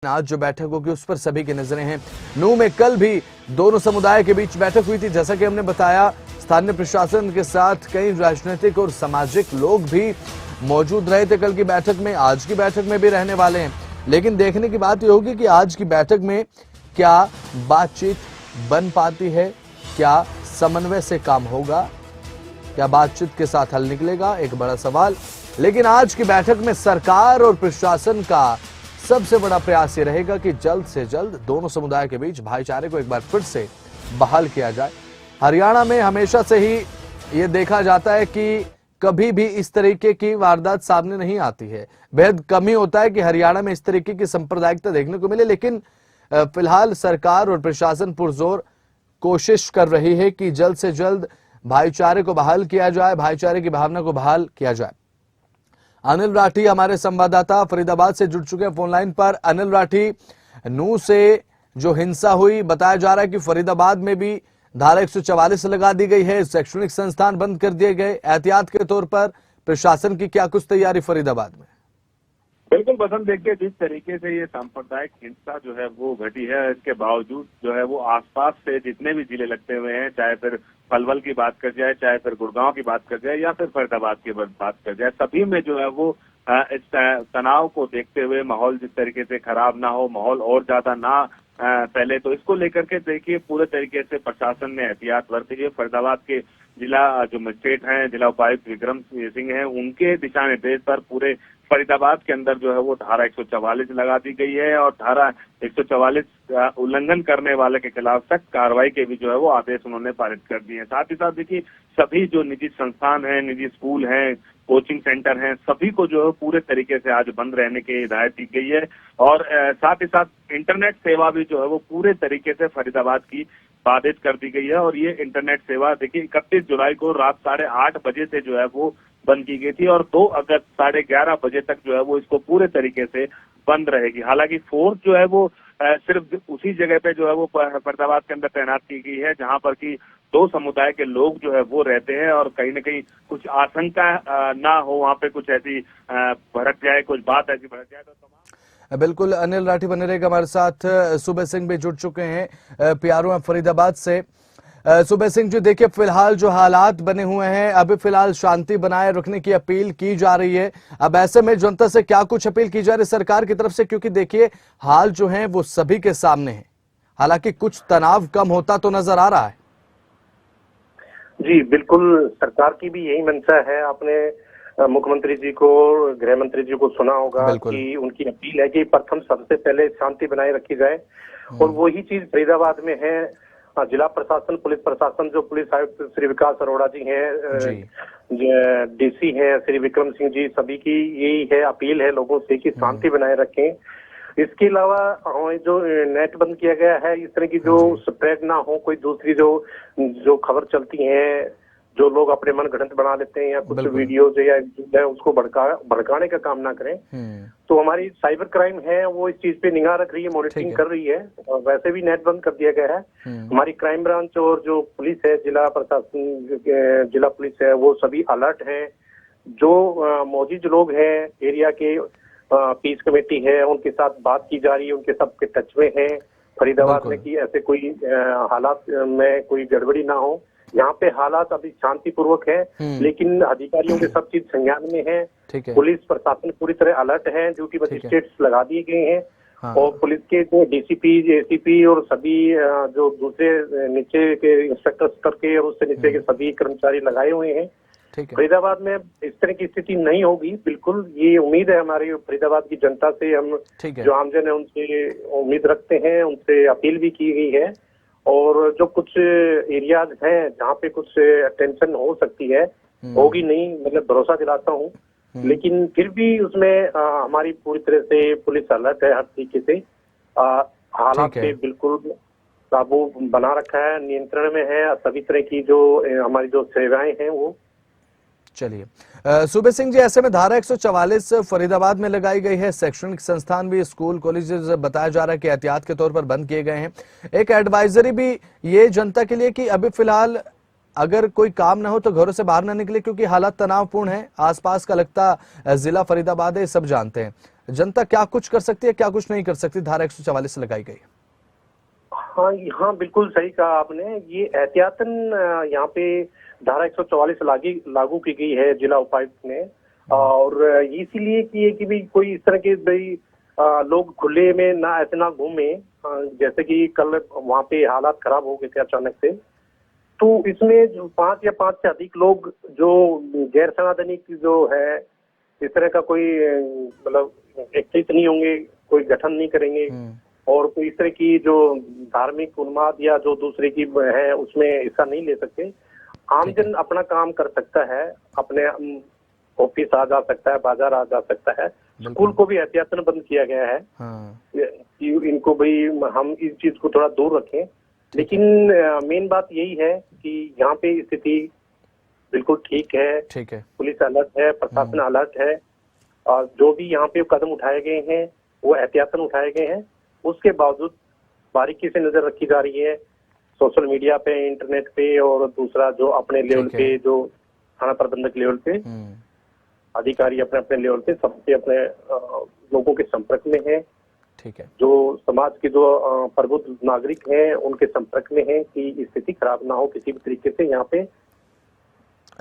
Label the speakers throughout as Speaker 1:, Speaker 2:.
Speaker 1: आज जो बैठक होगी उस पर सभी की नजरें हैं। नूह में कल भी दोनों समुदाय के बीच बैठक हुई थी। जैसा कि हमने बताया, स्थानीय प्रशासन के साथ कई राजनीतिक और सामाजिक लोग भी मौजूद रहे थे कल की बैठक में। आज की बैठक में भी रहने वाले हैं, लेकिन देखने की बात यह होगी कि आज की बैठक में क्या बातचीत बन पाती है, क्या समन्वय से काम होगा, क्या बातचीत के साथ हल निकलेगा, एक बड़ा सवाल। लेकिन आज की बैठक में सरकार और प्रशासन का सबसे बड़ा प्रयास ये रहेगा कि जल्द से जल्द दोनों समुदाय के बीच भाईचारे को एक बार फिर से बहाल किया जाए। हरियाणा में हमेशा से ही ये देखा जाता है कि कभी भी इस तरीके की वारदात सामने नहीं आती है। बेहद कम ही होता है कि हरियाणा में इस तरीके की सांप्रदायिकता देखने को मिले, लेकिन फिलहाल सरकार और प्रशासन पुरजोर कोशिश कर रही है कि जल्द से जल्द भाईचारे को बहाल किया जाए, भाईचारे की भावना को बहाल किया जाए। अनिल राठी हमारे संवाददाता फरीदाबाद से जुड़ चुके हैं फोन लाइन पर। अनिल राठी, नूह से जो हिंसा हुई, बताया जा रहा है कि फरीदाबाद में भी धारा 144 लगा दी गई है, शैक्षणिक संस्थान बंद कर दिए गए। एहतियात के तौर पर प्रशासन की क्या कुछ तैयारी फरीदाबाद में?
Speaker 2: बिल्कुल बसंत, देखिए जिस तरीके से ये सांप्रदायिक हिंसा जो है वो घटी है, इसके बावजूद जो है वो आसपास से जितने भी जिले लगते हुए हैं, चाहे फिर पलवल की बात कर जाए, चाहे फिर गुड़गांव की बात कर जाए या फिर फरीदाबाद की बात कर जाए, सभी में जो है वो इस तनाव को देखते हुए माहौल जिस तरीके से खराब ना हो, माहौल और ज्यादा ना फैले, तो इसको लेकर के देखिए पूरे तरीके से प्रशासन ने एहतियात बरती है। फरीदाबाद के जिला जो मजिस्ट्रेट हैं, जिला उपायुक्त विक्रम सिंह हैं, उनके दिशा निर्देश पर पूरे फरीदाबाद के अंदर जो है वो धारा 144 लगा दी गई है और धारा 144 उल्लंघन करने वाले के खिलाफ सख्त कार्रवाई के भी जो है वो आदेश उन्होंने पारित कर दिए हैं। साथ ही साथ देखिए सभी जो निजी संस्थान हैं, निजी स्कूल हैं, कोचिंग सेंटर हैं, सभी को जो है पूरे तरीके से आज बंद रहने की हिदायत दी गई है और साथ ही साथ इंटरनेट सेवा भी जो है वो पूरे तरीके से फरीदाबाद की बाधित कर दी गई है। और ये इंटरनेट सेवा देखिए 31 जुलाई को रात 8:30 बजे से जो है वो बंद की गई थी और 2 अगस्त 11:30 बजे तक जो है वो इसको पूरे तरीके से बंद रहेगी। हालांकि फोर्स जो है वो सिर्फ उसी जगह पे जो है वो फरीदाबाद के अंदर तैनात की गई है जहां पर कि 2 समुदाय के लोग जो है वो रहते हैं और कहीं न कहीं कुछ आशंका ना हो, वहां पे कुछ ऐसी भड़क जाए, कुछ बात ऐसी भड़क जाए तो तमाम।
Speaker 1: बिल्कुल, अनिल राठी बने रहेगा हमारे साथ। सुबह सिंह भी जुड़ चुके हैं पियारो फरीदाबाद से। सुबह सिंह जी, देखिए फिलहाल जो हालात बने हुए हैं, अभी फिलहाल शांति बनाए रखने की अपील की जा रही है। अब ऐसे में जनता से क्या कुछ अपील की जा रही है सरकार की तरफ से, क्योंकि देखिए हाल जो है वो सभी के सामने है, हालांकि कुछ तनाव कम होता तो नजर आ रहा है।
Speaker 3: जी बिल्कुल, सरकार की भी यही मंशा है। आपने मुख्यमंत्री जी को, गृह मंत्री जी को सुना होगा कि उनकी अपील है कि प्रथम सबसे पहले शांति बनाए रखी जाए और वही चीज फरीदाबाद में है। जिला प्रशासन, पुलिस प्रशासन, जो पुलिस आयुक्त श्री विकास अरोड़ा जी हैं, डीसी हैं श्री विक्रम सिंह जी, सभी की यही है अपील है लोगों से कि शांति बनाए रखें। इसके अलावा जो नेट बंद किया गया है, इस तरह की जो स्प्रेड ना हो, कोई दूसरी जो खबर चलती है, जो लोग अपने मन गढ़ंत बना लेते हैं या कुछ वीडियो जो या उसको भड़काने का काम ना करें। तो हमारी साइबर क्राइम है वो इस चीज पे निगाह रख रही है, मॉनिटरिंग कर रही है और वैसे भी नेट बंद कर दिया गया है। हमारी क्राइम ब्रांच और जो पुलिस है, जिला प्रशासन, जिला पुलिस है, वो सभी अलर्ट है। जो मौजूद लोग हैं एरिया के, पीस कमेटी है, उनके साथ बात की जा रही है, उनके सबके टच में है फरीदाबाद में कि ऐसे कोई हालात में कोई गड़बड़ी ना हो। यहाँ पे हालात अभी शांतिपूर्वक है, लेकिन अधिकारियों के सब चीज संज्ञान में है। पुलिस प्रशासन पूरी तरह अलर्ट है, ड्यूटी मजिस्ट्रेट्स लगा दिए गए हैं और पुलिस के जो डीसीपी, एसीपी और सभी जो दूसरे नीचे के इंस्पेक्टर स्तर के और उससे नीचे के सभी कर्मचारी लगाए हुए हैं। फरीदाबाद में इस तरह की स्थिति नहीं होगी, बिल्कुल ये उम्मीद है हमारी फरीदाबाद की जनता से। हम जो आमजन है उनसे उम्मीद रखते हैं, उनसे अपील भी की गई है और जो कुछ एरियाज हैं जहाँ पे कुछ टेंशन हो सकती है, होगी नहीं, मतलब भरोसा दिलाता हूँ, लेकिन फिर भी उसमें हमारी पूरी तरह से पुलिस अलर्ट है, हर तरीके से हालात पे बिल्कुल काबू बना रखा है, नियंत्रण में है। सभी तरह की जो हमारी जो सेवाएं हैं वो।
Speaker 1: चलिए, सुबह सिंह जी, ऐसे में धारा 144 फरीदाबाद में लगाई गई है, शैक्षणिक संस्थान भी, स्कूल कॉलेजेस बताया जा रहा है कि एहतियात के तौर पर बंद किए गए हैं। एक एडवाइजरी भी ये जनता के लिए कि अभी फिलहाल अगर कोई काम ना हो तो घरों से बाहर ना निकले, क्योंकि हालात तनावपूर्ण है। आसपास का लगता जिला फरीदाबाद है, सब जानते हैं। जनता क्या कुछ कर सकती है, क्या कुछ नहीं कर सकती, धारा 144 से लगाई गई?
Speaker 3: हाँ, बिल्कुल सही कहा आपने। ये एहतियातन यहाँ पे धारा 144 लागू की गई है जिला उपायुक्त ने, और इसीलिए की है कि भी कोई इस तरह के भाई लोग खुले में ना ऐसे ना घूमे। जैसे कि कल वहाँ पे हालात खराब हो गए थे अचानक से, तो इसमें जो 5 या 5 से अधिक लोग जो गैर संवैधानिक जो है इस तरह का कोई मतलब एकत्रित नहीं होंगे, कोई गठन नहीं करेंगे, और कोई इस तरह की जो धार्मिक उन्माद या जो दूसरे की है उसमें हिस्सा नहीं ले सकते। आमजन अपना काम कर सकता है, अपने ऑफिस आ जा सकता है, बाजार आ जा सकता है। स्कूल को भी एहतियातन बंद किया गया है कि इनको भाई हम इस चीज को थोड़ा दूर रखें। लेकिन मेन बात यही है कि यहाँ पे स्थिति बिल्कुल ठीक है। पुलिस अलर्ट है, प्रशासन अलर्ट है, और जो भी यहाँ पे कदम उठाए गए हैं वो एहतियातन उठाए गए हैं। उसके बावजूद बारीकी से नजर रखी जा रही है सोशल मीडिया पे, इंटरनेट पे, और दूसरा जो अपने लेवल पे, जो थाना प्रबंधक लेवल पे अधिकारी अपने अपने लेवल पे सबसे अपने लोगों के संपर्क में है।
Speaker 1: ठीक है, जो
Speaker 3: समाज के जो प्रबुद्ध नागरिक हैं उनके संपर्क में है कि स्थिति खराब ना हो किसी भी तरीके से यहाँ पे।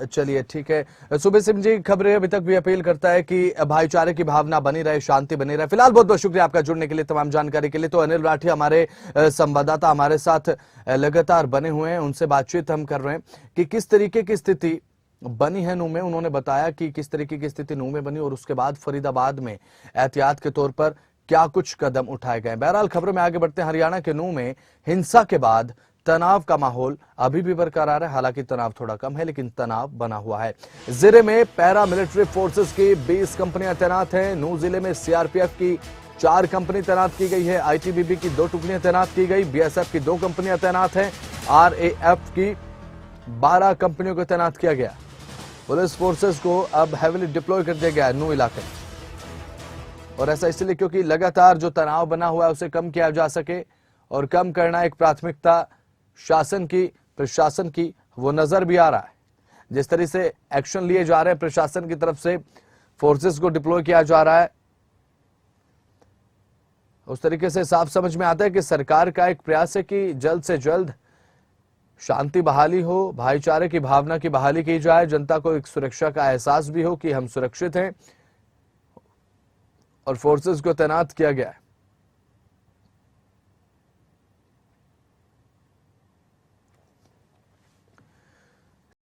Speaker 1: चलिए ठीक है। सुबह सिंह जी, खबरें अभी तक भी अपील करता है कि भाईचारे की भावना बनी रहे, शांति बनी रहे। फिलहाल बहुत बहुत शुक्रिया आपका जुड़ने के लिए, तमाम जानकारी के लिए। तो अनिल राठी हमारे संवाददाता हमारे साथ लगातार बने हुए हैं, उनसे बातचीत हम कर रहे हैं कि किस तरीके की स्थिति बनी है नूंह में। उन्होंने बताया कि किस तरीके की स्थिति नूंह में बनी और उसके बाद फरीदाबाद में एहतियात के तौर पर क्या कुछ कदम उठाए गए। बहरहाल खबरों में आगे बढ़ते हैं। हरियाणा के नूंह में हिंसा के बाद तनाव का माहौल अभी भी बरकरार है। हालांकि तनाव थोड़ा कम है, लेकिन तनाव बना हुआ है। जिले में पैरा मिलिट्री फोर्सेस की 20 कंपनियां तैनात हैं। नूंह जिले में सीआरपीएफ की 4 कंपनी तैनात की गई है। आईटीबीपी की 2 टुकड़ियां तैनात की गई। बीएसएफ की 2 कंपनियां तैनात हैं। आरएएफ की 12 कंपनियों को तैनात किया गया। पुलिस फोर्सेस को अब हेविली डिप्लॉय कर दिया गया है नूंह इलाके में, और ऐसा इसलिए क्योंकि लगातार जो तनाव बना हुआ है उसे कम किया जा सके, और कम करना एक प्राथमिकता शासन की, प्रशासन की, वो नजर भी आ रहा है। जिस तरह से एक्शन लिए जा रहे हैं प्रशासन की तरफ से, फोर्सेस को डिप्लॉय किया जा रहा है, उस तरीके से साफ समझ में आता है कि सरकार का एक प्रयास है कि जल्द से जल्द शांति बहाली हो, भाईचारे की भावना की बहाली की जाए, जनता को एक सुरक्षा का एहसास भी हो कि हम सुरक्षित हैं, और फोर्सेस को तैनात किया गया है।